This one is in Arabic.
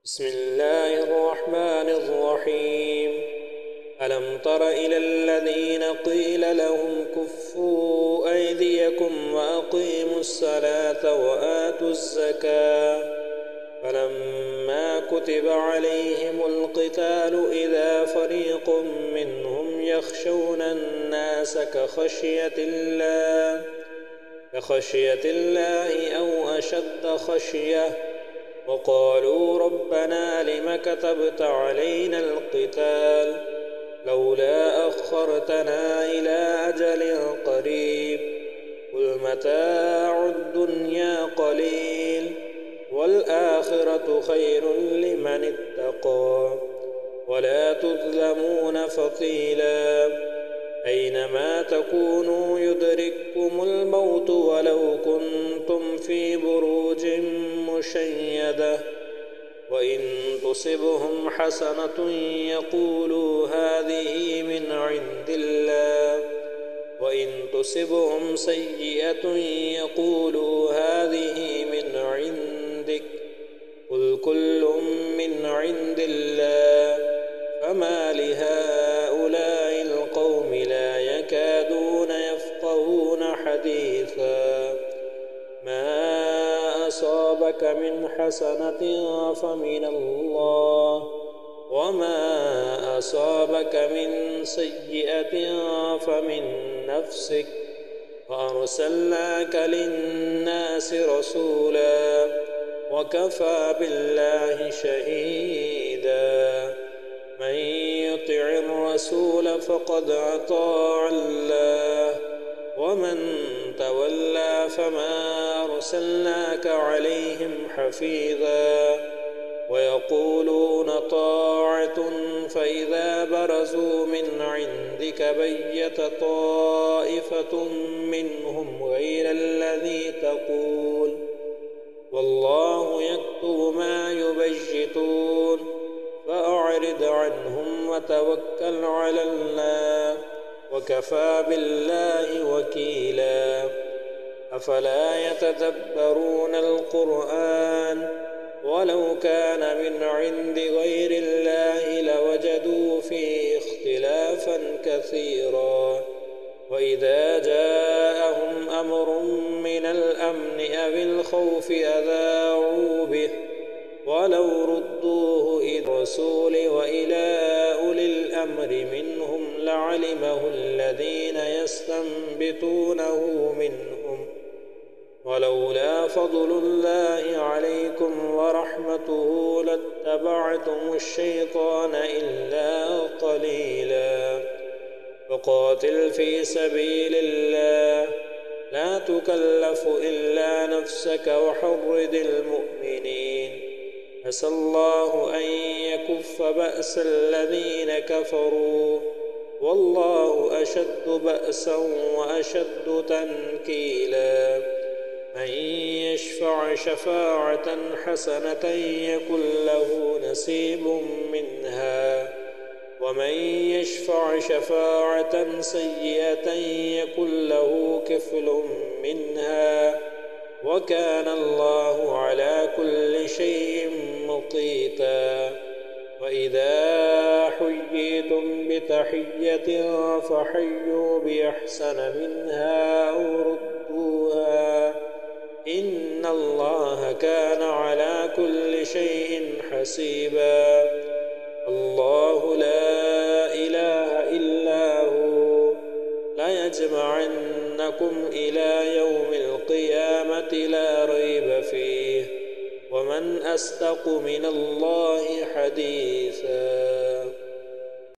بسم الله الرحمن الرحيم. ألم تر إلى الذين قيل لهم كفوا أيديكم وأقيموا الصلاة وآتوا الزكاة فلما كتب عليهم القتال إذا فريق منهم يخشون الناس كخشية الله أو أشد خشية وقالوا ربنا لم كتبت علينا القتال لولا أخرتنا إلى أجل قريب قل متاع الدنيا قليل والآخرة خير لمن اتقى ولا تظلمون فتيلا أينما تكونوا يدرككم الموت ولو كنتم في بروج مشيدة وإن تصبهم حسنة يقولوا هذه من عند الله وإن تصبهم سيئة يقولوا هذه من عندك قل كل من عند الله فما لهؤلاء القوم لا يكادون يفقهون حديثا ما أصابك من حسنة فمن الله وما أصابك من سيئة فمن نفسك وأرسلناك للناس رسولا وكفى بالله شهيدا من يطع الرسول فقد أطاع الله ومن تولى فما أرسلناك عليهم حفيظا ويقولون طاعة فإذا برزوا من عندك بيت طائفة منهم غير الذي تقول والله يكتب ما يبيتون فأعرض عنهم وتوكل على الله وكفى بالله وكيلا أفلا يتدبرون القرآن ولو كان من عند غير الله لوجدوا فيه اختلافا كثيرا وإذا جاءهم أمر من الأمن أو الخوف أذاعوا به ولو ردوه إلى الرسول وإلى أولي الأمر منهم لعلمه الذين يستنبطونه منهم ولولا فضل الله عليكم ورحمته لاتبعتم الشيطان إلا قليلا فقاتل في سبيل الله لا تكلف إلا نفسك وحرض المؤمنين عسى الله أن يكف بأس الذين كفروا والله أشد بأسا وأشد تنكيلا من يشفع شفاعة حسنة يكن له نصيب منها ومن يشفع شفاعة سيئة يكن له كفل منها وكان الله على كل شيء مقيتا وإذا حييتم بتحية فحيوا بأحسن منها أو ردوها إن الله كان على كل شيء حسيبا الله لا إله إلا هو ليجمعنكم إلى يوم القيامة لا ريب فيه ومن أصدق من الله حديثا.